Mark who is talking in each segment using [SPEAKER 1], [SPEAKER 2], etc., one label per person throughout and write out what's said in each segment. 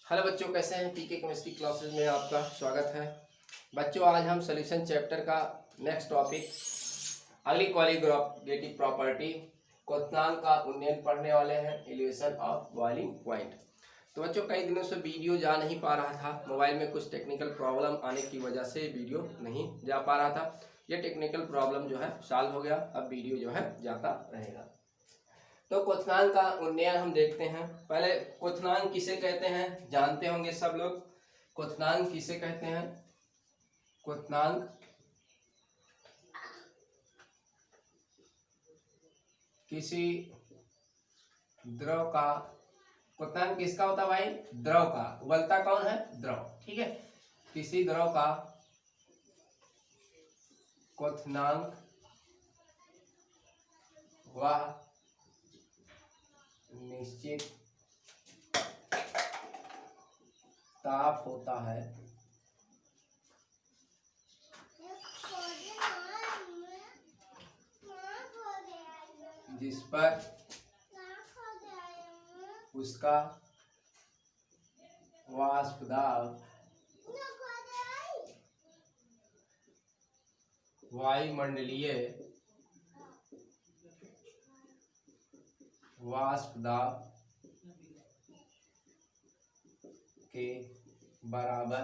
[SPEAKER 1] Hello बच्चों, कैसे हैं? पीके केमिस्ट्री क्लासेस में आपका स्वागत है। बच्चों, आज हम सॉल्यूशन चैप्टर का नेक्स्ट टॉपिक अगली कोलिगेटिव प्रॉपर्टी क्वथनांक का उन्नयन पढ़ने वाले हैं, एलिवेशन ऑफ बॉइलिंग पॉइंट। तो बच्चों, कई दिनों से वीडियो जा नहीं पा रहा था, मोबाइल में कुछ टेक्निकल प्रॉब्लम आने की वजह से वीडियो नहीं जा पा रहा था। ये टेक्निकल प्रॉब्लम जो है सॉल्व हो गया, अब वीडियो जो है जाता रहेगा। तो क्वथनांक का उन्नयन हम देखते हैं। पहले क्वथनांक किसे कहते हैं जानते होंगे सब लोग। क्वथनांक किसे कहते हैं? क्वथनांक किसी द्रव का, क्वथनांक किसका होता है भाई? द्रव का। उबलता कौन है? द्रव, ठीक है। किसी द्रव का क्वथनांक वह निश्चित ताप होता है जिस पर उसका वाष्प दाब वायुमंडलीय वाष्प दाब के बराबर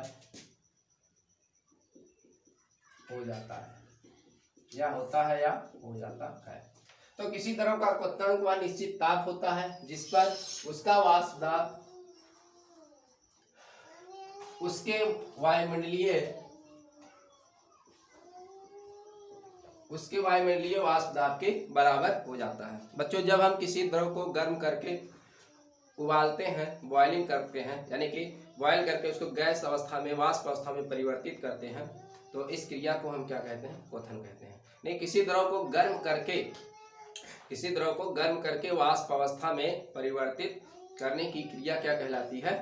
[SPEAKER 1] हो जाता है, या होता है या हो जाता है। तो किसी तरह का क्वथनांक वह निश्चित ताप होता है जिस पर उसका वाष्प दाब उसके वायुमंडलीय वाष्प दाब के बराबर हो जाता है। बच्चों, जब हम किसी द्रव को गर्म करके उबालते हैं, बॉइलिंग करते हैं, यानी कि बॉयल करके उसको गैस अवस्था में, वाष्प अवस्था में परिवर्तित करते हैं, तो इस क्रिया को हम क्या कहते हैं? क्वथन कहते हैं। नहीं, किसी द्रव को गर्म करके वाष्प अवस्था में परिवर्तित करने की क्रिया क्या कहलाती है?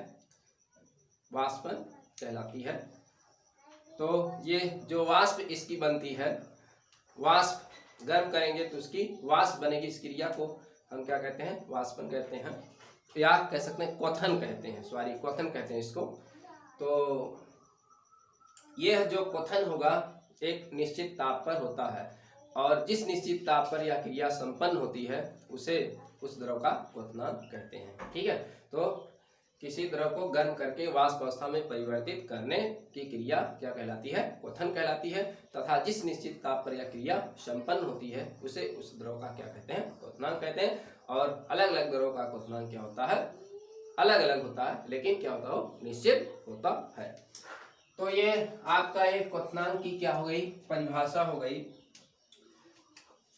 [SPEAKER 1] वाष्पन कहलाती है। तो ये जो वाष्प इसकी बनती है, वाष्प गर्म करेंगे तो उसकी वाष्प बनेगी, इस क्रिया को हम क्या कहते हैं? वाष्पन कहते हैं, या कह सकते हैं क्वथन कहते हैं, क्वथन कहते हैं इसको। तो यह जो क्वथन होगा एक निश्चित ताप पर होता है, और जिस निश्चित ताप पर यह क्रिया संपन्न होती है उसे उस द्रव का क्वथनांक कहते हैं, ठीक है। तो किसी द्रव को गर्म करके वाष्प अवस्था में परिवर्तित करने की क्रिया क्या कहलाती है? क्वथन कहलाती है, तथा जिस निश्चित ताप पर यह क्रिया संपन्न होती है उसे उस द्रव का क्या कहते हैं? क्वथनांक कहते हैं। और अलग अलग द्रव का क्वथनांक क्या होता है? अलग अलग होता है, लेकिन क्या होता हो? निश्चित होता है। तो ये आपका एक क्वथनांक की क्या हो गई? परिभाषा हो गई।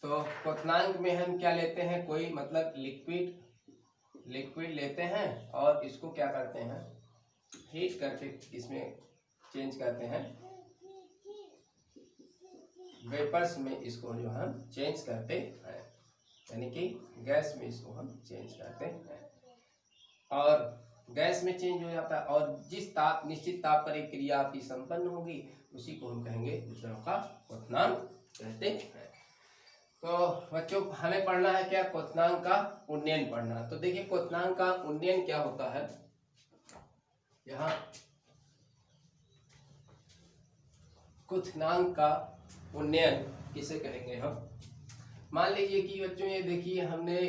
[SPEAKER 1] तो क्वथनांक में हम क्या लेते हैं? कोई मतलब लिक्विड लेते हैं और इसको क्या करते हैं? हीट करके इसमें चेंज करते हैं, वेपर्स में इसको जो हम चेंज करते हैं, यानी कि गैस में इसको हम चेंज करते हैं, और गैस में चेंज हो जाता है। और जिस निश्चित ताप पर एक क्रिया आपकी संपन्न होगी उसी को हम कहेंगे उस द्रव का क्वथनांक कहते हैं। तो बच्चों, हमें पढ़ना है क्या? क्वथनांक का उन्नयन पढ़ना। तो देखिए, क्वथनांक का उन्नयन क्या होता है। यहाँ क्वथनांक का उन्नयन किसे कहेंगे हम? मान लीजिए कि बच्चों ये देखिए, हमने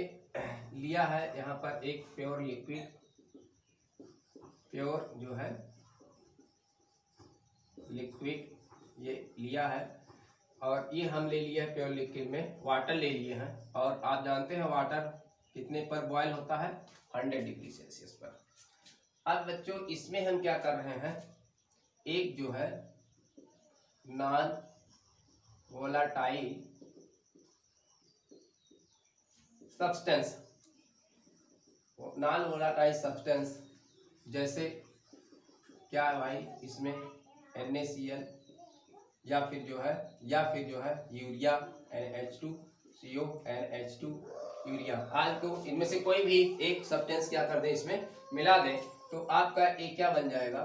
[SPEAKER 1] लिया है यहाँ पर एक प्योर लिक्विड, प्योर जो है लिक्विड ये लिया है, और ये हम ले लिया है प्योर लिक्विड में वाटर ले लिए हैं। और आप जानते हैं वाटर कितने पर बॉयल होता है? 100 डिग्री सेल्सियस पर। अब बच्चों, इसमें हम क्या कर रहे हैं? एक जो है नॉन वोलाटाइल सब्सटेंस जैसे क्या है भाई? इसमें NaCl या फिर जो है यूरिया NH2CO NH2 यूरिया, आज तो इनमें से कोई भी एक सब्सटेंस क्या कर दें, इसमें मिला दें, तो आपका एक क्या बन जाएगा?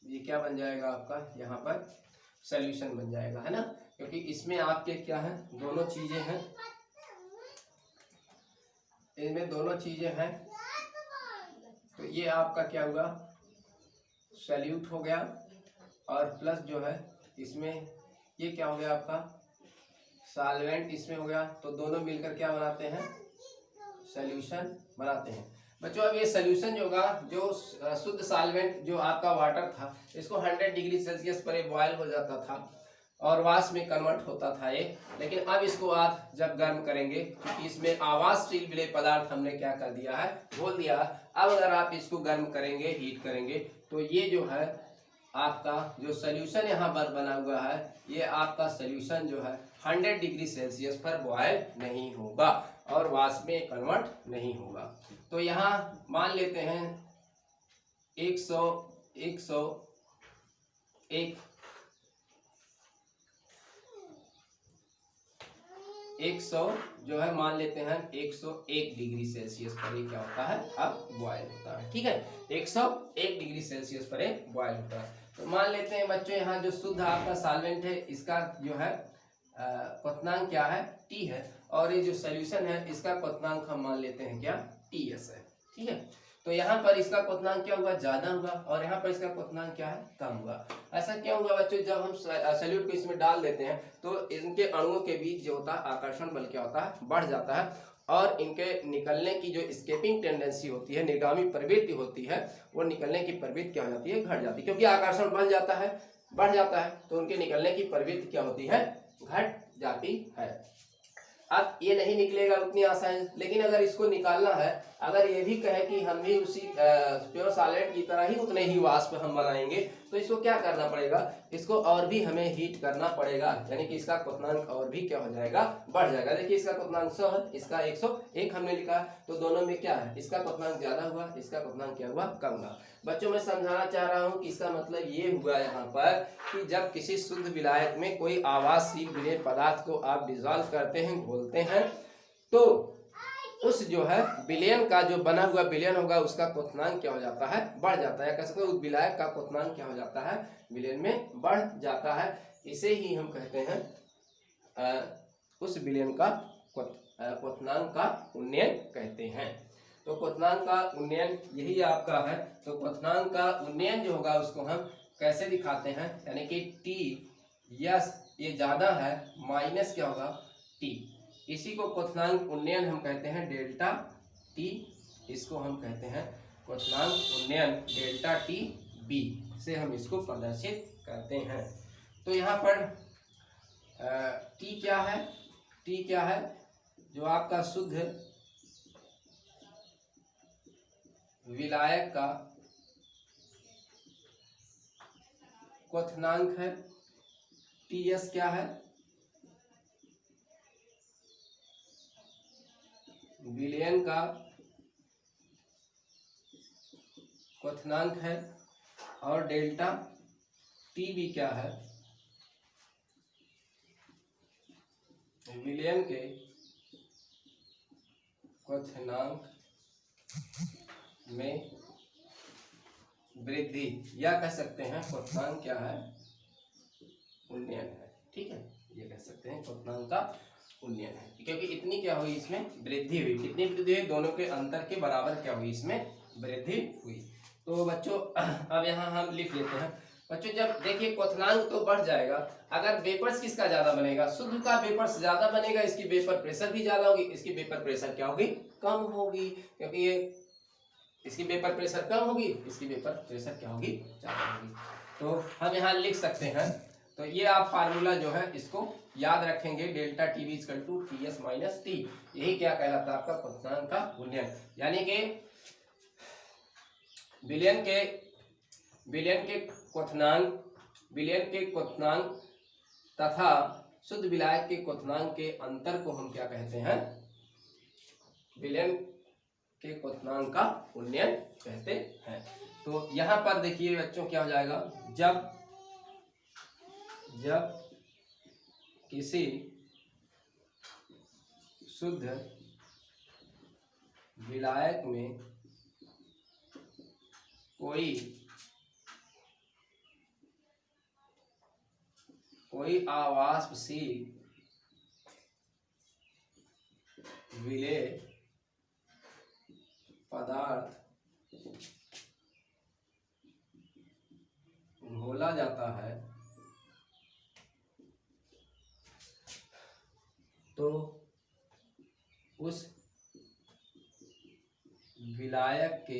[SPEAKER 1] ये क्या बन जाएगा आपका? यहाँ पर सॉल्यूशन बन जाएगा, है ना, क्योंकि इसमें आपके क्या है, दोनों चीजें हैं, इनमें दोनों चीजें हैं, तो ये आपका क्या हुआ, सॉल्यूट हो गया, और प्लस जो है इसमें ये क्या हो गया आपका, सॉल्वेंट इसमें हो गया। तो दोनों मिलकर क्या बनाते हैं, सॉल्यूशन बनाते हैं। बच्चों अब ये सॉल्यूशन जो होगा, जो शुद्ध सॉल्वेंट जो आपका वाटर था, इसको 100 डिग्री सेल्सियस पर बॉयल हो जाता था और वाष्प में कन्वर्ट होता था ये। लेकिन अब इसको आप जब गर्म करेंगे, क्योंकि इसमें आवासशील विलेय पदार्थ हमने क्या कर दिया है, घोल दिया। अब अगर आप इसको गर्म करेंगे, हीट करेंगे, तो ये जो है आपका जो सॉल्यूशन यहाँ पर बना हुआ है, ये आपका सॉल्यूशन जो है 100 डिग्री सेल्सियस पर बॉयल नहीं होगा और वाष्प में कन्वर्ट नहीं होगा। तो यहाँ मान लेते हैं 100 जो है मान लेते हैं 101 डिग्री सेल्सियस पर ये क्या होता है, अब बॉयल होता है। ठीक है, 101 डिग्री सेल्सियस पर ये बॉयल होता है। तो मान लेते हैं बच्चों, यहाँ जो शुद्ध आपका सॉल्वेंट है, इसका जो है क्वथनांक क्या है, टी है, और ये जो सॉल्यूशन है इसका क्वथनांक हम मान लेते हैं क्या, टीएस है। ठीक है, तो यहाँ पर इसका क्वथनांक क्या हुआ, ज्यादा हुआ, और यहाँ पर इसका क्वथनांक क्या है, कम हुआ। ऐसा क्यों हुआ बच्चों, जब हम सॉल्यूट को इसमें डाल देते हैं तो इनके अणुओं के बीच जो होता है आकर्षण बल क्या होता है, बढ़ जाता है, और इनके निकलने की जो स्केपिंग टेंडेंसी होती है, निर्गामी प्रवृत्ति होती है, वो निकलने की प्रवृत्ति क्या हो जाती है, घट जाती है, क्योंकि आकर्षण बढ़ जाता है, बढ़ जाता है, तो उनके निकलने की प्रवृत्ति क्या होती है, घट जाती है। अब ये नहीं निकलेगा उतनी आसान, लेकिन अगर इसको निकालना है, अगर ये भी कहे कि हम भी उसी प्योर सॉलिड की तरह ही उतने ही वाष्प हम बनाएंगे, तो इसको क्या करना पड़ेगा, इसको और भी हमें हीट करना पड़ेगा, यानी कि इसका क्वथनांक और भी क्या हो जाएगा, बढ़ जाएगा। देखिए इसका क्वथनांक 100 है, इसका 101 हमने लिखा है, तो दोनों में क्या है, इसका क्वथनांक ज्यादा हुआ, इसका क्वथनांक क्या हुआ, कम हुआ। बच्चों मैं समझाना चाह रहा हूँ कि इसका मतलब ये हुआ यहाँ पर कि जब किसी शुद्ध विलायक में कोई आवासशील विलेय पदार्थ को आप डिसॉल्व करते हैं, घोलते हैं, तो उस जो है विलयन का जो बना हुआ विलयन होगा, उसका क्वथनांक क्या हो जाता है, बढ़ जाता है। कह सकते हैं उस विलायक का क्वथनांक क्या हो जाता है, विलयन में बढ़ जाता है। इसे ही हम कहते हैं उस विलयन का क्वथनांक का उन्नयन कहते हैं। तो क्वथनांक का उन्नयन यही आपका है। तो क्वथनांक का उन्नयन जो होगा उसको हम कैसे दिखाते हैं, यानी कि टी यस ये ज्यादा है, माइनस क्या होगा, टी, इसी को क्वथनांक उन्नयन हम कहते हैं डेल्टा टी, इसको हम कहते हैं क्वथनांक उन्नयन डेल्टा टी बी से हम इसको प्रदर्शित करते हैं। तो यहाँ पर टी क्या है, टी क्या है, जो आपका शुद्ध विलायक का क्वथनांक है, टीएस क्या है, विलयन का क्वथनांक है, और डेल्टा टी भी क्या है, विलयन के क्वथनांक में वृद्धि, या कह सकते हैं क्वथनांक क्या है, उन्नयन है। ठीक है, ये कह सकते हैं क्वथनांक का उन्नयन है, क्योंकि इतनी क्या हुई, इसमें वृद्धि हुई। कितनी वृद्धि हुई, दोनों के अंतर के बराबर क्या हुई, इसमें वृद्धि हुई। तो बच्चों अब यहाँ हम लिख लेते हैं। बच्चों जब देखिए क्वथनांक तो बढ़ जाएगा, अगर वेपर्स किसका ज्यादा बनेगा, शुद्ध का वेपर्स ज्यादा बनेगा, इसकी वेपर प्रेशर भी ज्यादा होगी, इसकी वेपर प्रेशर क्या होगी, कम होगी, क्योंकि ये इसकी वेपर प्रेशर कम होगी, इसकी वेपर प्रेशर क्या होगी, ज्यादा होगी। तो हम यहाँ लिख सकते हैं, तो ये आप फार्मूला जो है इसको याद रखेंगे, delta T B equal to T S minus T, यही क्या कहलाता है आपका क्वथनांक का उन्नयन, यानी कि विलयन के क्वथनांक तथा शुद्ध विलायक के क्वथनांक के अंतर को हम क्या कहते हैं, विलयन के क्वथनांक का उन्नयन कहते हैं। तो यहाँ पर देखिए बच्चों क्या हो जाएगा, जब किसी शुद्ध विलायक में कोई आवासशील विलेय पदार्थ घोला जाता है तो उस विलायक के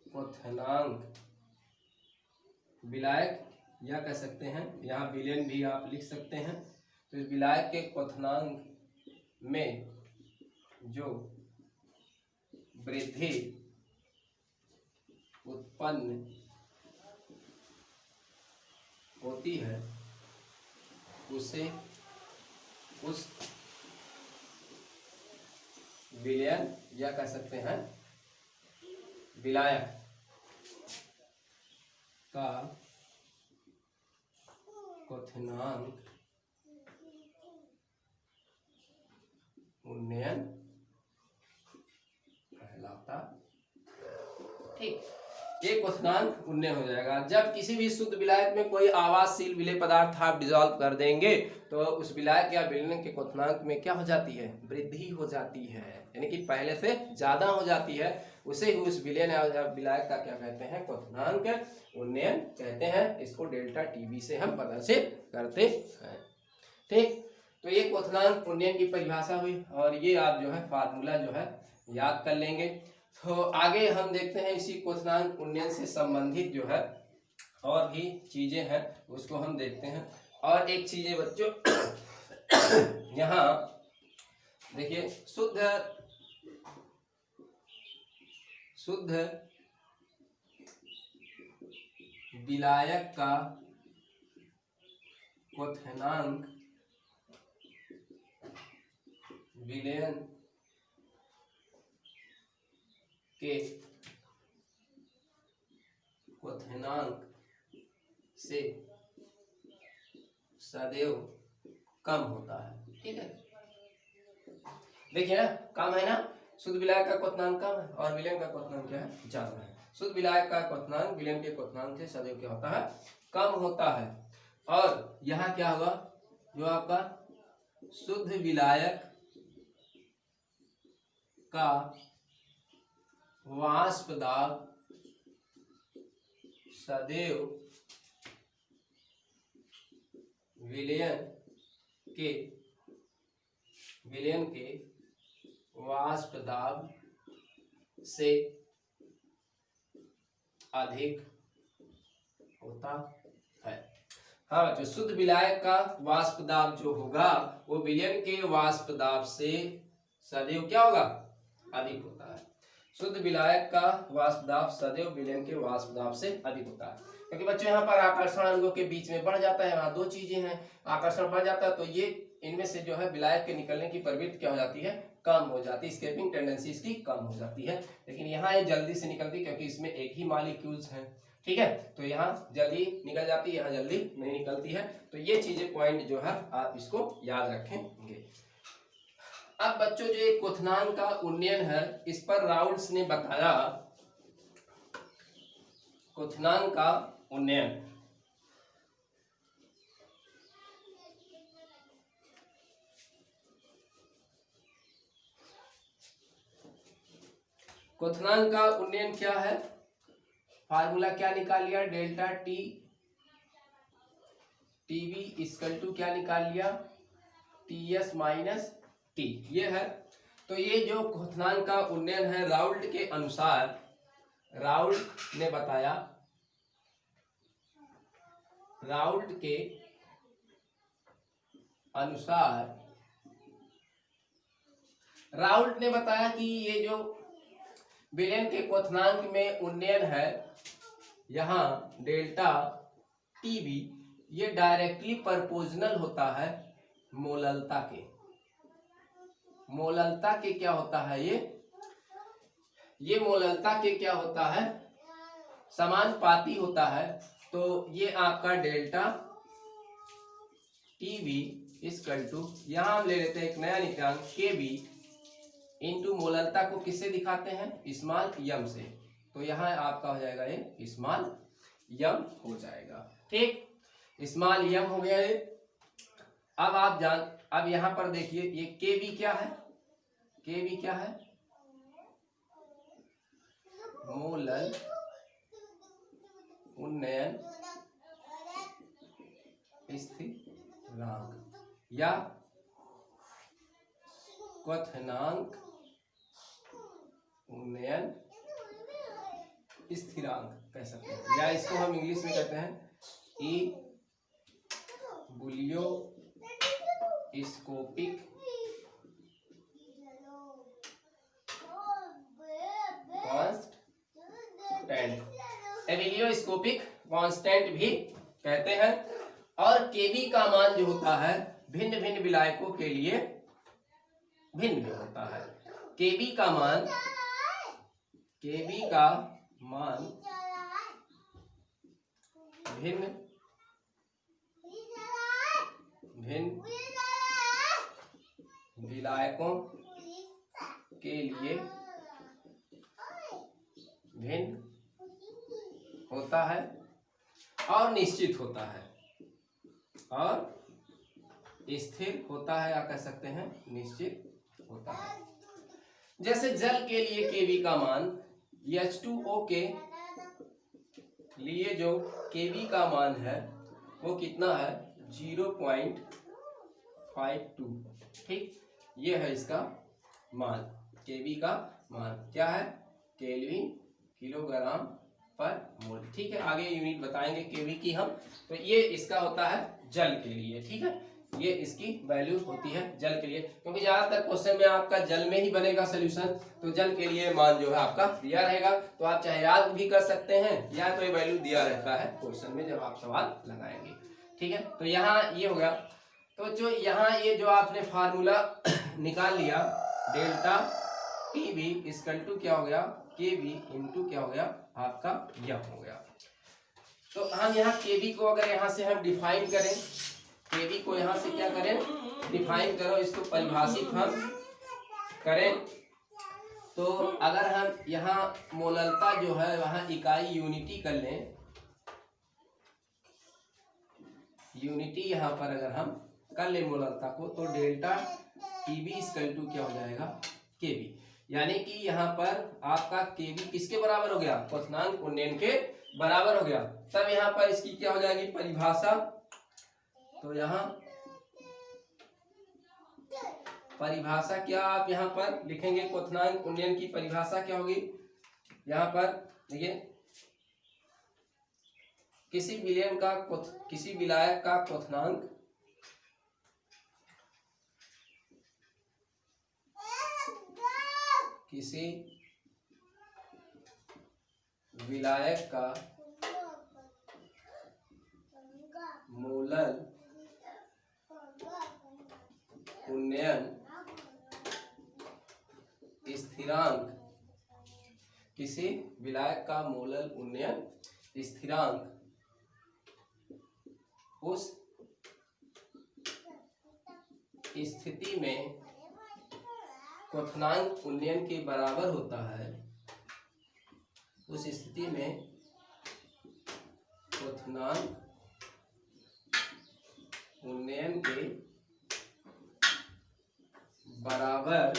[SPEAKER 1] क्वथनांक, विलायक या कह सकते हैं, यहाँ विलयन भी आप लिख सकते हैं, तो इस विलायक के क्वथनांक में जो वृद्धि उत्पन्न होती है उसे उस विलयन या कह सकते हैं विलायक का क्वथनांक उन्नयन कहलाता। ठीक, ये क्वथनांक उन्नयन हो जाएगा। जब किसी भी शुद्ध विलायक में कोई आवासशील विलेय पदार्थ आप डिजोल्व कर देंगे तो उस विलायक या विलयन के क्वथनांक में क्या हो जाती है, वृद्धि हो जाती है, यानी कि पहले से ज्यादा हो जाती है। उसे ही उस विलयन या विलायक का क्या कहते हैं, क्वथनांक उन्नयन कहते हैं। इसको डेल्टा टीबी से हम प्रदर्शित करते हैं। ठीक, तो ये क्वथनांक उन्नयन की परिभाषा हुई और ये आप जो है फार्मूला जो है याद कर लेंगे। तो आगे हम देखते हैं इसी क्वथनांक उन्नयन से संबंधित जो है और भी चीजें हैं उसको हम देखते हैं। और एक चीज है बच्चों, यहाँ देखिए शुद्ध विलायक का क्वथनांक विलयन के क्वथनांक से सदैव कम होता है। ठीक है, देखिए ना, कम है ना, शुद्ध विलायक का क्वथनांक कम है और विलयन का क्वथनांक क्या है, ज्यादा है। शुद्ध विलायक का क्वथनांक विलयन के क्वथनांक से सदैव क्या होता है, कम होता है। और यहाँ क्या होगा, जो आपका शुद्ध विलायक का वाष्प दाब सदैव विलयन के वाष्प दाब से अधिक होता है। हाँ, जो शुद्ध विलायक का वाष्प दाब जो होगा वो विलयन के वाष्प दाब से सदैव क्या होगा, अधिक होता है। शुद्ध विलायक का वाष्प दाब सदैव विलयन के वाष्प दाब से अधिक होता है, क्योंकि बच्चों यहाँ पर आकर्षण अंगों के बीच में बढ़ जाता है। वहाँ दो चीजें हैं, आकर्षण बढ़ जाता है तो ये इनमें से जो है विलायक के निकलने की प्रवृत्ति क्या हो जाती है, कम हो जाती है, स्केपिंग टेंडेंसी इसकी कम हो जाती है। लेकिन यहाँ ये जल्दी से निकलती है क्योंकि इसमें एक ही मॉलिक्यूल्स हैं। ठीक है, तो यहाँ जल्दी निकल जाती है, यहाँ जल्दी नहीं निकलती है। तो ये चीजें पॉइंट जो है आप इसको याद रखेंगे। अब बच्चों जो एक क्वथनांक का उन्नयन है, इस पर राउल्स ने बताया क्वथनांक का उन्नयन। क्वथनांक का उन्नयन क्या है, फार्मूला क्या निकाल लिया, delta T TV equal to क्या निकाल लिया, टी एस माइनस टी, ये है। तो ये जो क्वथनांक का उन्नयन है, राउल्ट के अनुसार, राउल्ट ने बताया, राउल्ट के अनुसार राउल्ट ने बताया कि ये जो विलयन के क्वथनांक में उन्नयन है, यहाँ डेल्टा टीबी, ये डायरेक्टली प्रोपोर्शनल होता है मोललता के। मोललता के क्या होता है, ये मोललता के क्या होता है, समानुपाती होता है। तो ये आपका डेल्टा टीबी इक्वल टू, यहाँ हम ले लेते हैं एक नया निकांक के बी इंटू मोललता को किससे दिखाते हैं, स्मॉल यम से। तो यहाँ आपका हो जाएगा ये स्मॉल यम हो जाएगा। ठीक, स्मॉल यम हो गया ये। अब आप अब यहाँ पर देखिए ये के बी क्या है, केवी क्या है? मोलल उन्नयन स्थिरांक या क्वथनांक उन्नयन स्थिरांक कह सकते हैं, या इसको हम इंग्लिश में कहते हैं बुलियोस्कोपिक कांस्टेंट, एबिलियोस्कोपिक कांस्टेंट भी कहते हैं। और केबी का मान जो होता है भिन्न भिन्न विलायकों के लिए भिन्न भिन्न होता है। केबी का मान भिन्न भिन्न विलायकों के लिए भिन्न होता है और निश्चित होता है और स्थिर होता है, या कह सकते हैं निश्चित होता है। जैसे जल के लिए केवी का मान H2O के लिए जो केवी का मान है वो कितना है? 0.52। ठीक, ये है इसका मान। केवी का मान क्या है? केल्विन किलोग्राम पर मोल। ठीक है, आगे यूनिट बताएंगे केवी की हम। तो ये इसका होता है जल के लिए। ठीक है, ये इसकी वैल्यू होती है जल के लिए, क्योंकि ज्यादातर क्वेश्चन में आपका जल में ही बनेगा सोल्यूशन, तो जल के लिए मान जो है आपका दिया रहेगा। तो आप चाहे याद भी कर सकते हैं या तो ये वैल्यू दिया रहता है क्वेश्चन में जब आप सवाल लगाएंगे। ठीक है, तो यहाँ ये हो गया। तो जो यहाँ ये जो आपने फार्मूला निकाल लिया डेल्टा टीवी इक्वल टू क्या हो गया? केवी इंटू क्या हो गया आपका? यह हो गया। तो हम यहाँ केवी को अगर यहाँ से हम डिफाइन करें, केवी को यहाँ से क्या करें? डिफाइन करो, इसको परिभाषित हम करें। तो अगर हम यहाँ मोललता जो है वहाँ इकाई यूनिटी कर लें, यूनिटी यहाँ पर अगर हम कर ले मोललता को, तो डेल्टा टीवी इक्वल टू क्या हो जाएगा? केवी। यानी कि यहाँ पर आपका केवी किसके बराबर हो गया? क्वथनांक उन्नयन के बराबर हो गया। तब यहाँ पर इसकी क्या हो जाएगी परिभाषा? तो यहाँ परिभाषा क्या आप यहाँ पर लिखेंगे? क्वथनांक उन्नयन की परिभाषा क्या होगी? यहाँ पर देखिए, किसी विलायक का क्वथनांक किसी विलायक का मोलल उन्नयन स्थिरांक, किसी विलायक का मोलल उन्नयन स्थिरांक उस स्थिति में क्वथनांक उन्नयन के बराबर होता है। उस स्थिति में क्वथनांक उन्नयन के बराबर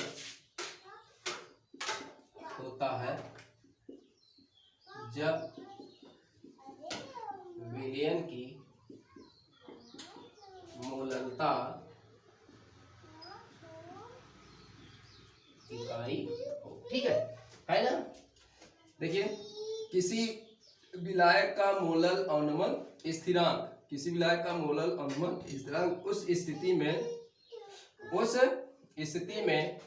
[SPEAKER 1] होता है जब विलयन की मोललता इकाई हो। ठीक है ना? देखिए, किसी विलायक का मोलल अवनमन स्थिरांक, किसी विलायक का मोलल अवनमन स्थिरांक उस स्थिति में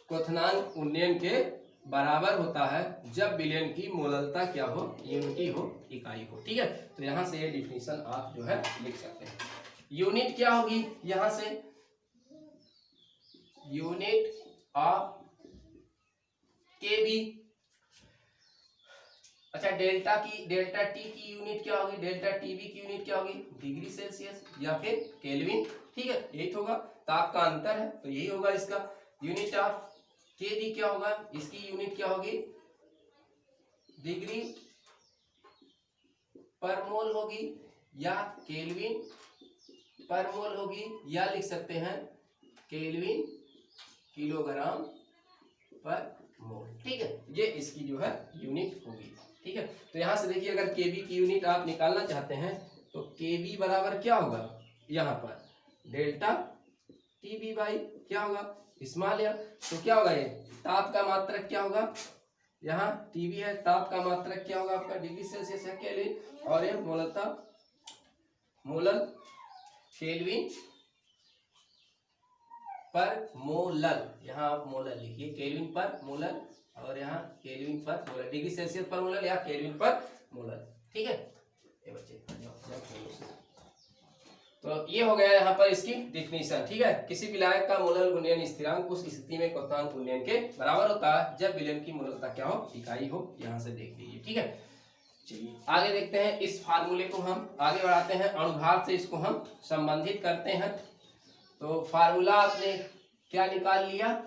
[SPEAKER 1] क्वथनांक उन्नयन के बराबर होता है जब विलयन की मोललता क्या हो? यूनिटी हो, इकाई हो। ठीक है, तो यहाँ से ये डिफिनीशन आप जो है लिख सकते हैं। यूनिट क्या होगी? यहाँ से यूनिट ऑफ केवी। अच्छा, डेल्टा टी की यूनिट क्या होगी? डेल्टा टीवी की यूनिट क्या होगी? डिग्री सेल्सियस या फिर केल्विन। ठीक है, यही तो होगा। ताप का अंतर है तो यही होगा इसका। यूनिट ऑफ केवी क्या होगा? इसकी यूनिट क्या होगी? डिग्री पर मोल होगी या केल्विन पर मोल होगी, या लिख सकते हैं केल्विन किलोग्राम पर मोल। ठीक है, ये इसकी जो है यूनिट होगी। ठीक है, तो यहाँ से देखिए अगर केबी की यूनिट आप निकालना चाहते हैं तो केबी बराबर क्या होगा, यहाँ पर डेल्टा टीबी बाई क्या होगा स्मॉल एयर। तो क्या होगा, ये ताप का मात्रक क्या होगा, यहाँ टीबी है, ताप का मात्रक क्या होगा आपका डिग्री सेल्सियस है केल्विन, और ये मोलता मोलर केल्विन पर मोलर, यहाँ आप मोलर लिखिए केल्विन पर मोलर, और यहाँ केल्विन पर मोलर, डिग्री सेल्सियस पर मोलर या केल्विन पर मोलर। ठीक है ये बच्चे, तो ये हो गया यहाँ पर इसकी डिफिनीशन। ठीक है, किसी विलायक का मोलर गुणन स्थिरांक उस स्थिति में क्वथनांक गुणन के बराबर होता है जब विलयन की मोलरता क्या हो, इकाई हो। यहाँ से देख लीजिए। ठीक है, चलिए आगे देखते हैं। इस फार्मूले को हम आगे बढ़ाते हैं, अणुभार से इसको हम संबंधित करते हैं। तो फार्मूला आपने क्या निकाल लिया,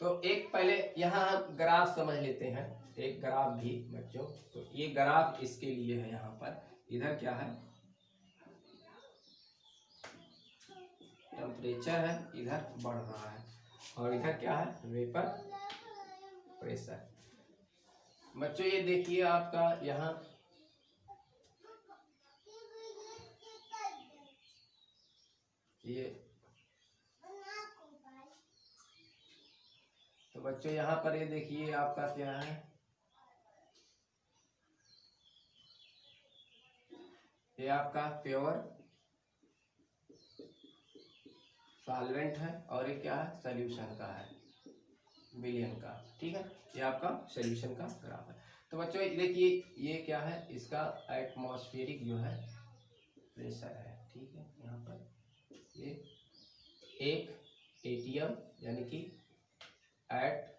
[SPEAKER 1] तो एक पहले यहाँ हम ग्राफ समझ लेते हैं, एक ग्राफ भी बच्चों। तो ये ग्राफ इसके लिए है, यहाँ पर इधर क्या है टेम्परेचर है, इधर बढ़ रहा है, और इधर क्या है वेपर प्रेशर। बच्चों ये देखिए आपका यहाँ ये, तो बच्चों यहाँ पर ये देखिए आपका क्या है, ये आपका प्योर सॉल्वेंट है, और ये क्या है सॉल्यूशन का है विलयन का। ठीक है, ये आपका सॉल्यूशन का ग्राफ है। तो बच्चों देखिए ये क्या है, इसका एटमॉस्फेरिक जो है प्रेशर है। ठीक है, यहाँ पर ये 1 atm यानी कि एटमॉस्फेरिक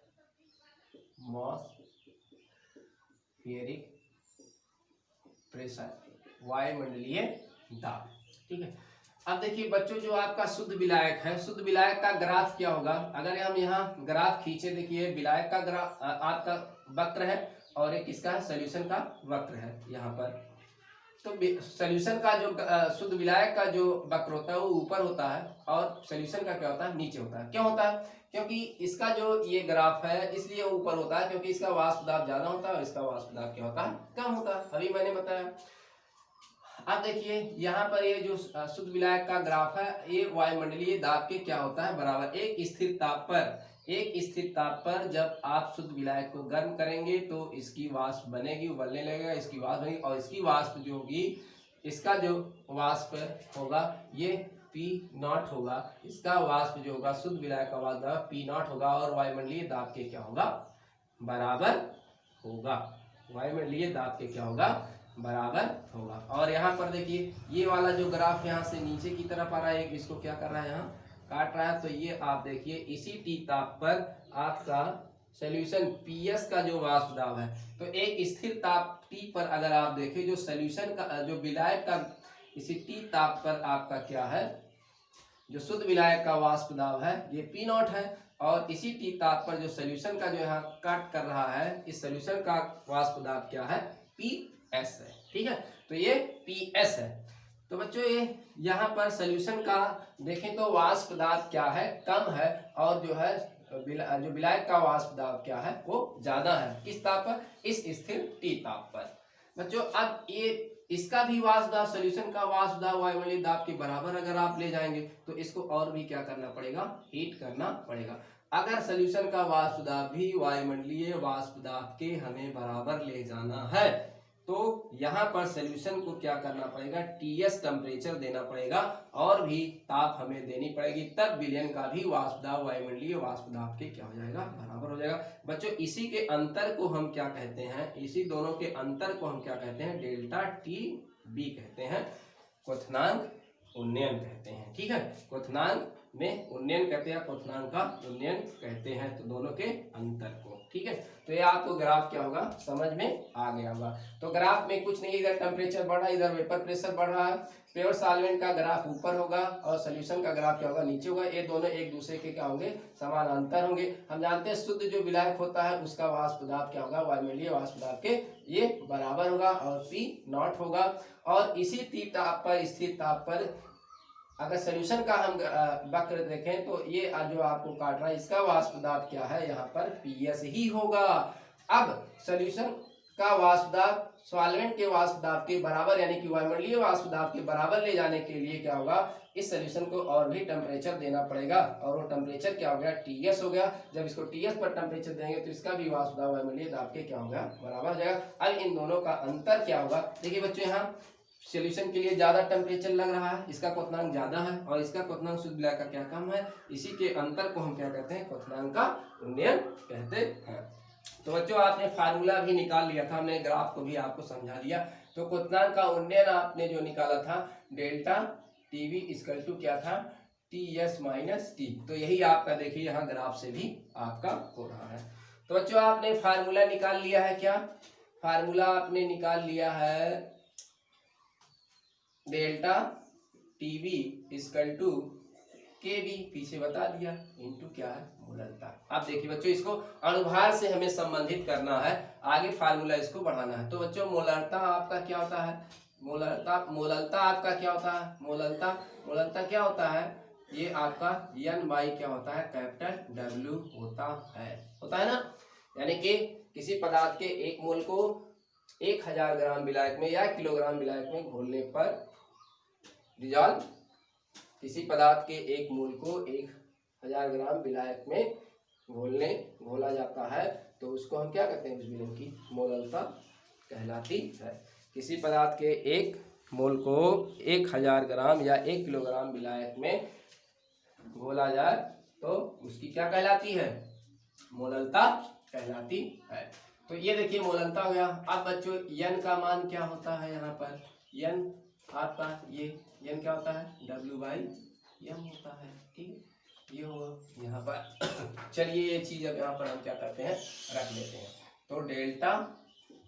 [SPEAKER 1] प्रेशर, वायुमंडलीय दाब। ठीक है, अब देखिए बच्चों जो आपका शुद्ध विलायक है, शुद्ध विलायक का ग्राफ क्या होगा, अगर हम यहाँ ग्राफ खींचे, देखिए विलायक का ग्राफ आपका वक्र है और एक इसका सॉल्यूशन का वक्र है यहाँ पर। तो सॉल्यूशन का जो शुद्ध विलायक का जो वक्र होता है वो ऊपर होता है, और सॉल्यूशन का क्या होता है नीचे होता है। क्यों होता है, क्योंकि इसका जो ये ग्राफ है इसलिए ऊपर होता है क्योंकि इसका वाष्प दाब ज्यादा होता है और इसका वाष्प दाब क्या होता है कम होता है, अभी मैंने बताया। अब देखिए यहाँ पर ये जो शुद्ध विलायक का ग्राफ है, ये वायुमंडलीय दाब के क्या होता है बराबर। एक स्थिर ताप पर जब आप शुद्ध विलायक को गर्म करेंगे तो इसकी वाष्प बनेगी, उबलने लगेगा, इसकी वाष्प बनेगी, और इसकी वाष्प जो होगी, इसका जो वाष्प होगा ये P0 होगा, इसका वाष्प जो होगा शुद्ध विलायक का वाष्प दाब P0 होगा, और वायुमंडलीय दाब के क्या होगा बराबर होगा, वायुमंडलीय दाब के क्या होगा बराबर होगा। और यहाँ पर देखिए ये वाला जो ग्राफ यहाँ से नीचे की तरफ आ रहा है, इसको क्या कर रहा है यहाँ काट रहा है, तो ये आप देखिए इसी T ताप पर आपका सॉल्यूशन PS का जो वाष्प दाब है, तो एक स्थिर ताप T पर अगर आप देखें जो सॉल्यूशन का जो विलायक का इसी T ताप पर आपका क्या है जो शुद्ध विलायक का वाष्प दाब है ये P0 है, और इसी T ताप पर जो सॉल्यूशन का जो यहाँ काट कर रहा है इस सॉल्यूशन का वाष्प दाब क्या है PS है। ठीक है, तो ये PS है। तो बच्चों ये यहाँ पर सॉल्यूशन का देखें तो वाष्प दाब क्या है कम है, और जो है जो विलायक का वाष्प दाब क्या है वो ज्यादा है। किस ताप पर, इस स्थिर T ताप पर। बच्चों अब ये इसका भी वाष्प दाब सॉल्यूशन का वाष्प दाब वायुमंडलीय दाब के बराबर अगर आप ले जाएंगे तो इसको और भी क्या करना पड़ेगा हीट करना पड़ेगा। अगर सॉल्यूशन का वाष्प दाब भी वायुमंडलीय वाष्प दाब के हमें बराबर ले जाना है तो यहाँ पर सॉल्यूशन को क्या करना पड़ेगा TS टेम्परेचर देना पड़ेगा, और भी ताप हमें देनी पड़ेगी, तब विलयन का भी वाष्प दाब वायुमंडलीय वाष्प दाब के क्या हो जाएगा बराबर हो जाएगा। बच्चों इसी के अंतर को हम क्या कहते हैं, इसी दोनों के अंतर को हम क्या कहते हैं डेल्टा TB कहते हैं, क्वथनांक उन्नयन कहते हैं। ठीक है, क्वथनांक में उन्नयन कहते हैं, क्वथनांक का उन्नयन कहते हैं, तो दोनों के अंतर को। ठीक है। तो ये आपको ग्राफ क्या होगा समझ में आ गया होगा। तो ग्राफ में कुछ नहीं, इधर टेम्परेचर बढ़ रहा है, इधर वेपर प्रेशर बढ़ रहा है। प्योर सॉल्वेंट का ग्राफ ऊपर होगा और सोल्यूशन का ग्राफ क्या होगा नीचे होगा। ये दोनों एक दूसरे के क्या होंगे समानांतर होंगे। हम जानते हैं शुद्ध जो विलायक होता है उसका वाष्प दाब क्या होगा वायुमंडलीय वाष्प दाब के ये बराबर होगा और P नॉट होगा। और इसी ताप पर स्थिर ताप पर अगर सोल्यूशन का हम वक्र देखें तो ये जो आपको काट रहा है इसका वाष्प दाब क्या है यहाँ पर PS ही होगा। अब सोल्यूशन का वाष्प दाब सॉल्वेंट के वाष्प दाब के बराबर यानी कि वायुमंडलीय वाष्प दाब के बराबर ले जाने के लिए क्या होगा इस सोल्यूशन को और भी टेम्परेचर देना पड़ेगा और वो टेम्परेचर क्या हो गया TS हो गया। जब इसको TS पर टेम्परेचर देंगे तो इसका भी वाष्प दाब वायुमंडलीय दाब के क्या होगा बराबर हो जाएगा। अब इन दोनों का अंतर क्या होगा देखिए बच्चों, यहाँ सोल्यूशन के लिए ज्यादा टेम्परेचर लग रहा है, इसका क्वथनांक ज्यादा है और इसका क्वथनांक शुद्ध विलायक का क्या कम है। इसी के अंतर को हम क्या कहते हैं क्वथनांक का उन्नयन कहते हैं। तो बच्चों आपने फार्मूला भी निकाल लिया था, हमने ग्राफ को भी आपको समझा दिया। तो क्वथनांक का उन्नयन आपने जो निकाला था डेल्टा टीवी इक्वल टू क्या था TS माइनस T। तो यही आपका देखिए यहाँ ग्राफ से भी आपका हो रहा है। तो बच्चों आपने फार्मूला निकाल लिया है, क्या फार्मूला आपने निकाल लिया है डेल्टा टीवी इक्वल टू केबी पीछे बता दिया इनटू क्या है मोलरता। अब देखिए बच्चों इसको अणुभार से हमें संबंधित करना है, आगे फार्मूला इसको बढ़ाना है। तो बच्चों मोलरता आपका क्या होता है मोलरता आपका क्या होता है मोलरता क्या होता है ये आपका N बाई क्या होता है कैपिटल W होता है ना। यानी कि किसी पदार्थ के एक मोल को 1000 ग्राम विलायक में या किलोग्राम विलायक में घोलने पर डिजॉल्व, किसी पदार्थ के एक मोल को 1000 ग्राम विलायक में घोला जाता है तो उसको हम क्या कहते हैं उस विलयन की मोलरता कहलाती है। किसी पदार्थ के एक मोल को 1000 ग्राम या 1 किलोग्राम विलायक में घोला जाए तो उसकी क्या कहलाती है मोलरता कहलाती है। तो ये देखिए मोलरता हो गया। अब बच्चों N का मान क्या होता है यहाँ पर N आपका ये N क्या होता है W/M होता है, ठीक ये हो यहाँ पर। चलिए ये चीज अब यहाँ पर हम क्या करते हैं रख लेते हैं। तो डेल्टा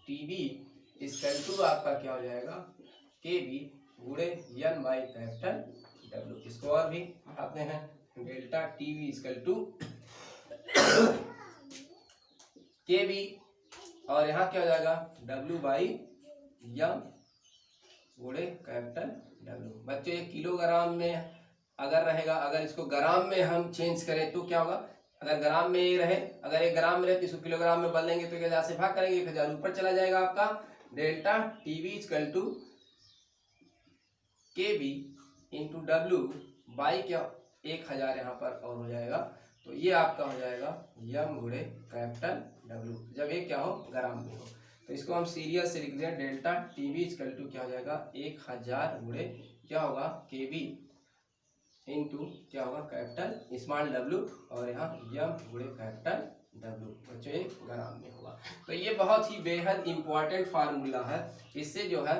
[SPEAKER 1] टीवी इक्वल टू आपका क्या हो जाएगा KB गुणे N बाई कैपिटल W। इसको और भी उठाते हैं delta TV equal to KB और यहाँ क्या हो जाएगा W/M गुणे कैपिटल W। बच्चों ये किलोग्राम में अगर रहेगा, अगर इसको ग्राम में हम चेंज करें तो क्या होगा, अगर ग्राम में ये रहे, अगर एक ग्राम में रहे तो इसको किलोग्राम में बदलेंगे तो 1000 से भाग करेंगे 1000 ऊपर चला जाएगा आपका delta TV equal to KB into W by क्या 1000 यहाँ पर और हो जाएगा। तो ये आपका हो जाएगा M गुणे कैपिटल W जब ये क्या हो ग्राम में हो। तो इसको हम सीरियल से लिख दें डेल्टा टीवी इक्वल टू क्या हो जाएगा 1000 गुणे क्या होगा KB इंटू क्या होगा कैपिटल स्मॉल W और यहाँ M गुणे कैपिटल W बच्चों ये ग्राम में होगा। तो ये बहुत ही बेहद इंपॉर्टेंट फार्मूला है, इससे जो है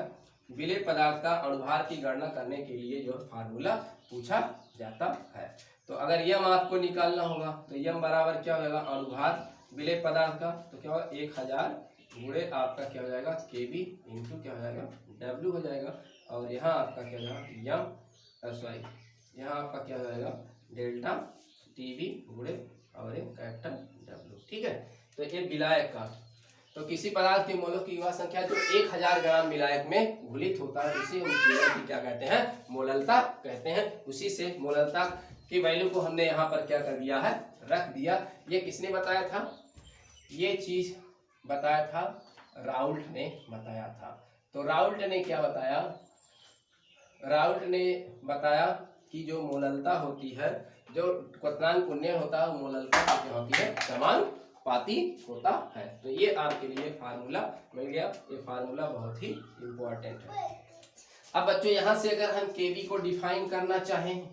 [SPEAKER 1] विलेय पदार्थ का अणुभार की गणना करने के लिए जो फार्मूला पूछा जाता है। तो अगर यम आपको निकालना होगा तो यम बराबर क्या हो जाएगा अणुभार विलेय पदार्थ का तो क्या होगा 1000 गुणे आपका क्या हो जाएगा KB इंटू क्या हो जाएगा W हो जाएगा और यहाँ आपका क्या हो जाएगा यहाँ आपका क्या हो जाएगा डेल्टा टीवी गुणे और कैपिटल W, ठीक है। तो ये विलायक का, तो किसी पदार्थ के मोलों की युवा संख्या जो 1000 ग्राम विलायक में घुलित होता है उसे उस विलायक की क्या कहते हैं मोलरता कहते हैं। उसी से मोलरता की वैल्यू को हमने यहाँ पर क्या कर दिया है रख दिया। ये किसने बताया था, ये चीज बताया था राउल्ट ने बताया था। तो राउल्ट ने क्या बताया, राउल्ट ने बताया कि जो मोलरता होती है, जो क्वथनांक उन्नयन होता है मोलरता क्या होती है समानुपाती होता है। तो ये आपके लिए फार्मूला मिल गया, ये फार्मूला बहुत ही इंपॉर्टेंट है। अब बच्चों यहाँ से अगर हम KB को डिफाइन करना चाहें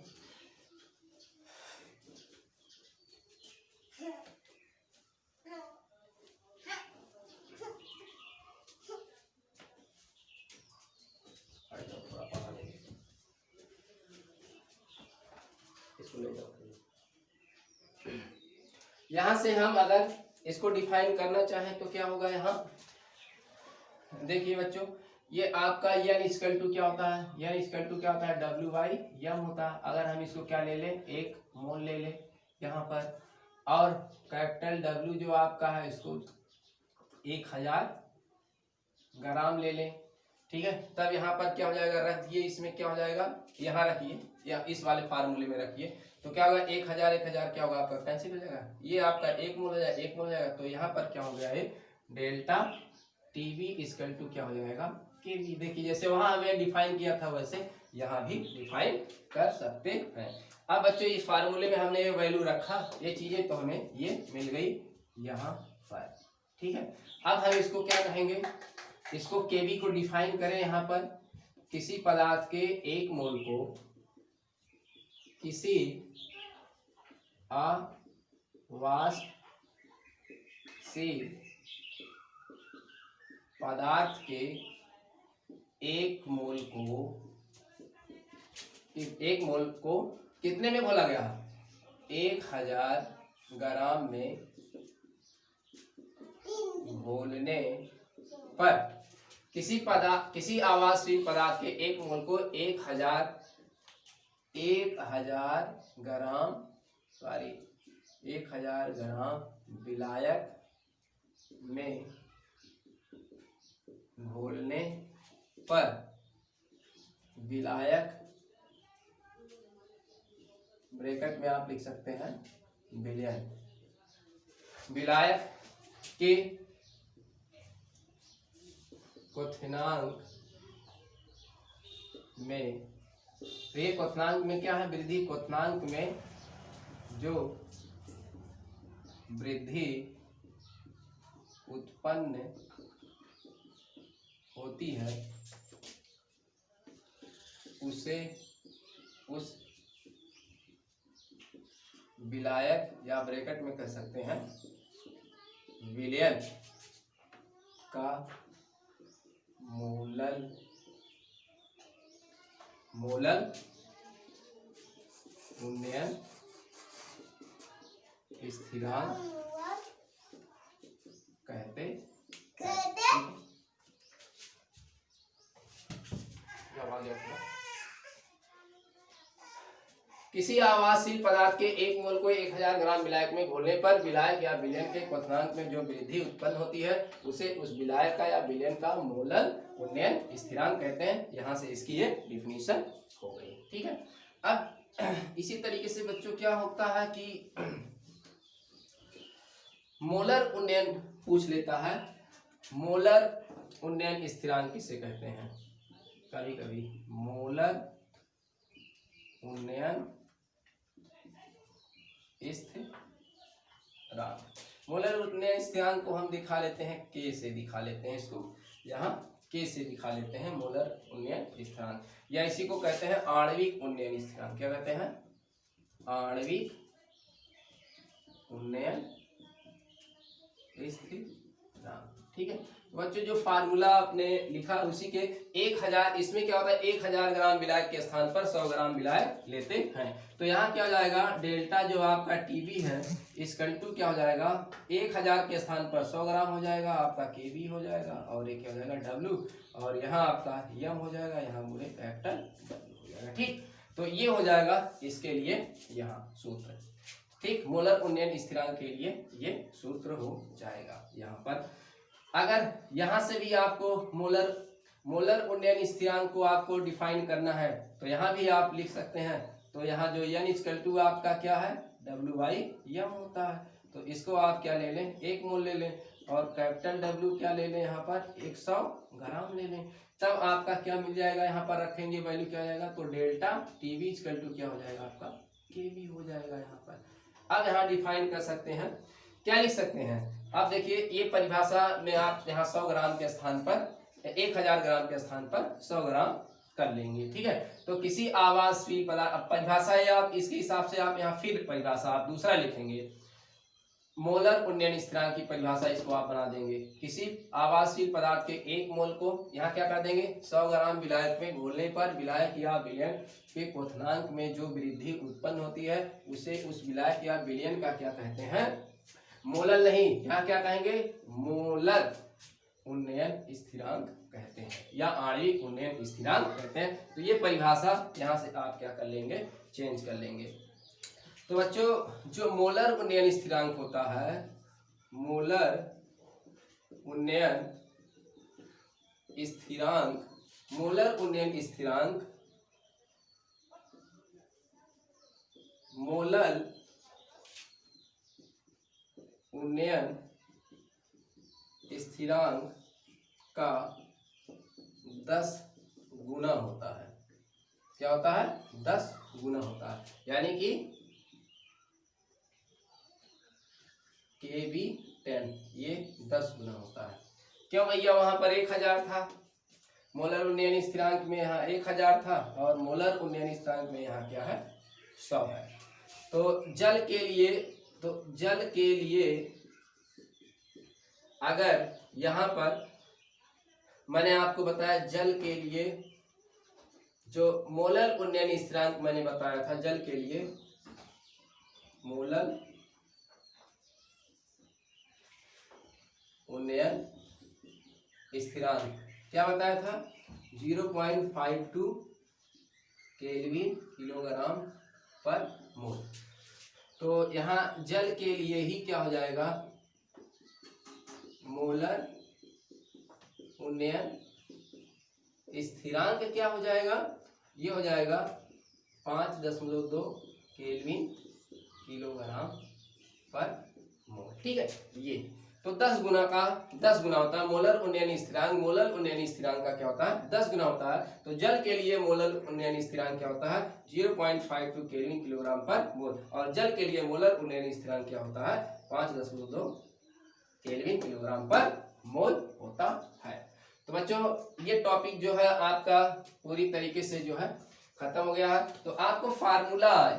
[SPEAKER 1] यहाँ से हम अगर इसको डिफाइन करना चाहें तो क्या होगा यहाँ, देखिए बच्चों, ये आपका n इक्वल टू क्या होता है, n इक्वल टू क्या होता है, W/m होता है। अगर हम इसको क्या ले लें, 1 मोल ले लें यहाँ पर, और कैपिटल W जो आपका है इसको 1000 ग्राम ले लें, ठीक है। तब यहाँ पर क्या हो जाएगा, रख दिए, इसमें क्या हो जाएगा, यहाँ रखिए या इस वाले फार्मूले में रखिए, तो क्या होगा 1000 क्या होगा आपका कैंसिल हो जाएगा, ये आपका 1 मोल हो जाएगा, 1 मोल हो जाएगा। तो यहाँ पर क्या हो गया है, डेल्टा टीवी इक्वल टू क्या हो जाएगा, केवी। देखिए जैसे वहां हमें डिफाइन किया था वैसे यहाँ भी डिफाइन कर सकते हैं। अब बच्चों इस फार्मूले में हमने ये वैल्यू रखा, ये चीजें तो हमें ये मिल गई यहाँ पर, ठीक है। अब हम इसको क्या कहेंगे, इसको केवी को डिफाइन करें यहाँ पर, किसी पदार्थ के 1 मोल को किसी अवाष्पशील पदार्थ के 1 मोल को कितने में घोला गया, 1000 ग्राम में घोलने पर किसी आवासशील पदार्थ के 1 मोल को 1000 ग्राम विलायक में घोलने पर, विलायक ब्रैकेट में आप लिख सकते हैं विलयन, विलायक के क्वथनांक में, तो ये क्वथनांक में क्या है, वृद्धि क्वथनांक में जो वृद्धि उत्पन्न होती है उसे उस विलायक या ब्रैकेट में कह सकते हैं विलयन का मोलल उन्नयन स्थिरांक कहते हैं। किसी आवासशील पदार्थ के 1 मोल को 1000 ग्राम विलायक में घोलने पर विलायक या विलयन के क्वथनांक में जो वृद्धि उत्पन्न होती है उसे उस विलायक का या विलयन का मोलल उन्नयन स्थिरांक कहते हैं। यहाँ से इसकी ये डिफिनीशन हो गई, ठीक है। अब इसी तरीके से बच्चों क्या होता है कि मोलर उन्नयन पूछ लेता है, मोलर उन्नयन स्थिरांक किसे कहते हैं, कभी कभी मोलर उन्नयन स्थिरांक, मोलर उन्नयन स्थिरांक को हम दिखा लेते हैं के से, दिखा लेते हैं इसको यहाँ के से दिखा लेते हैं मोलर उन्नयन स्थिरांक, या इसी को कहते हैं आणविक उन्नयन स्थिरांक। क्या कहते हैं, आणविक उन्नयन स्थिरांक, ठीक है। बच्चों जो फार्मूला आपने लिखा उसी के 1000, इसमें क्या होता है 1000 ग्राम विलायक के स्थान पर 100 ग्राम विलायक लेते हैं। तो यहाँ क्या हो जाएगा, डेल्टा जो आपका टीबी है इसका टू क्या हो जाएगा, 1000 के स्थान पर 100 ग्राम हो जाएगा, आपका केबी हो जाएगा, और एक क्या हो जाएगा डब्ल्यू, और यहाँ आपका यम हो जाएगा, यहाँ पूरे कैपिटल डब्ल्यू हो जाएगा, ठीक। तो ये हो जाएगा इसके लिए यहाँ सूत्र, ठीक। मोलर उन्नयन स्थिरांक के लिए ये सूत्र हो जाएगा यहाँ पर। अगर यहाँ से भी आपको मोलर उन्नयन स्थिरांक को आपको डिफाइन करना है तो यहाँ भी आप लिख सकते हैं। तो यहाँ जो n इक्वल टू आपका क्या है, W/m होता है, तो इसको आप क्या ले लें, 1 मोल ले लें, और कैपिटल W क्या ले लें, यहाँ पर 100 ग्राम ले लें, तब आपका क्या मिल जाएगा, यहाँ पर रखेंगे वैल्यू क्या हो जाएगा, तो डेल्टा टीवी इक्वल टू क्या हो जाएगा आपका केवी हो जाएगा यहाँ पर। अब यहाँ डिफाइन कर सकते हैं, क्या लिख सकते हैं, आप देखिए ये परिभाषा में आप यहाँ 100 ग्राम के स्थान पर 1000 ग्राम के स्थान पर 100 ग्राम कर लेंगे, ठीक है। तो किसी आवासशील पदार्थ, परिभाषा है आप इसके हिसाब से आप यहाँ फिर परिभाषा आप दूसरा लिखेंगे, मोलर उन्नयन स्थिरांक की परिभाषा इसको आप बना देंगे, किसी आवासशील पदार्थ के 1 मोल को यहाँ क्या कर देंगे 100 ग्राम विलायक में घोलने पर विलायक या विलयन के क्वथनांक में जो वृद्धि उत्पन्न होती है उसे उस विलायक या विलयन का क्या कहते हैं, मोलर नहीं, यहाँ क्या कहेंगे, मोलर उन्नयन स्थिरांक कहते हैं या आणविक उन्नयन स्थिरांक कहते हैं। तो ये परिभाषा यहाँ से आप क्या कर लेंगे, चेंज कर लेंगे। तो बच्चों जो मोलर उन्नयन स्थिरांक होता है, मोलर उन्नयन स्थिरांक, मोलर उन्नयन स्थिरांक, मोलर उन्नयन स्थिरांक का 10 गुना होता है। क्या होता है, 10 गुना होता है, यानी कि KB10 ये 10 गुना होता है। क्यों भैया, वहां पर 1000 था, मोलर उन्नयन स्थिरांक में यहाँ 1000 था और मोलर उन्नयन स्थिरांक में यहाँ क्या है, 100 है। तो जल के लिए अगर यहाँ पर मैंने आपको बताया, जल के लिए जो मोलर उन्नयन स्थिरांक मैंने बताया था, जल के लिए मोलर उन्नयन स्थिरांक क्या बताया था, 0.52 केल्विन किलोग्राम पर मोल। तो यहाँ जल के लिए ही क्या हो जाएगा, मोलर उन्नयन स्थिरांक क्या हो जाएगा, ये हो जाएगा 5.2 केल्विन किलोग्राम पर मोल। ठीक है, ये तो 10 गुना होता है मोलर उन्नयन स्थिरांक। मोलर उन्नयन स्थिरांक का क्या होता है, 10 गुना होता है। तो जल के लिए मोलर उन्नयन स्थिरांक क्या होता है, 0.52 केल्विन किलोग्राम पर मोल, और जल के लिए मोलर उन्नयन स्थिरांक क्या होता है, 5.2 केल्विन किलोग्राम पर मोल होता है। तो बच्चों ये टॉपिक जो है आपका पूरी तरीके से जो है खत्म हो गया है। तो आपको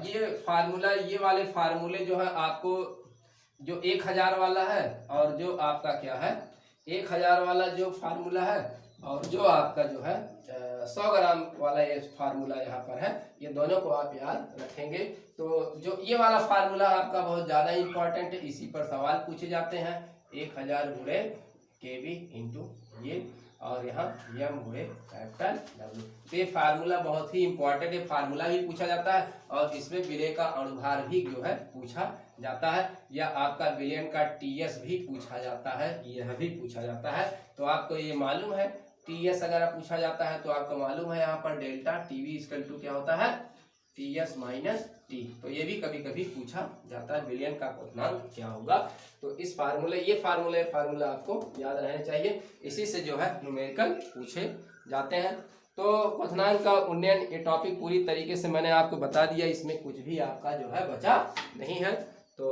[SPEAKER 1] ये वाले फार्मूले जो है आपको, जो 1000 वाला है और जो आपका क्या है 1000 वाला जो फार्मूला है, और जो आपका जो है 100 ग्राम वाला ये फार्मूला यहाँ पर है, ये दोनों को आप याद रखेंगे। तो जो ये वाला फार्मूला आपका बहुत ज़्यादा इंपॉर्टेंट है, इसी पर सवाल पूछे जाते हैं। 1000 गुणे KB इंटू ये, और यहाँ M गुणे कैपिटल W। तो ये फार्मूला बहुत ही इंपॉर्टेंट है, फार्मूला भी पूछा जाता है और इसमें विलेय का अणुभार भी जो है पूछा जाता है, या आपका विलयन का TS भी पूछा जाता है, यह भी पूछा जाता है। तो आपको ये मालूम है, TS अगर पूछा जाता है तो आपको मालूम है यहाँ पर डेल्टा TV इक्वल टू क्या होता है, TS माइनस T। तो ये भी कभी कभी पूछा जाता है, विलयन का क्वथनांक क्या होगा। तो इस फार्मूला आपको याद रहने चाहिए, इसी से जो है न्यूमेरिकल पूछे जाते हैं। तो क्वथनांक का उन्नयन ये टॉपिक पूरी तरीके से मैंने आपको बता दिया, इसमें कुछ भी आपका जो है बचा नहीं है। तो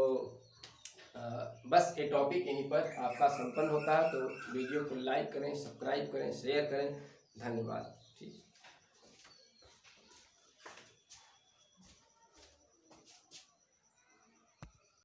[SPEAKER 1] बस ये टॉपिक यहीं पर आपका संपन्न होता है। तो वीडियो को लाइक करें, सब्सक्राइब करें, शेयर करें। धन्यवाद।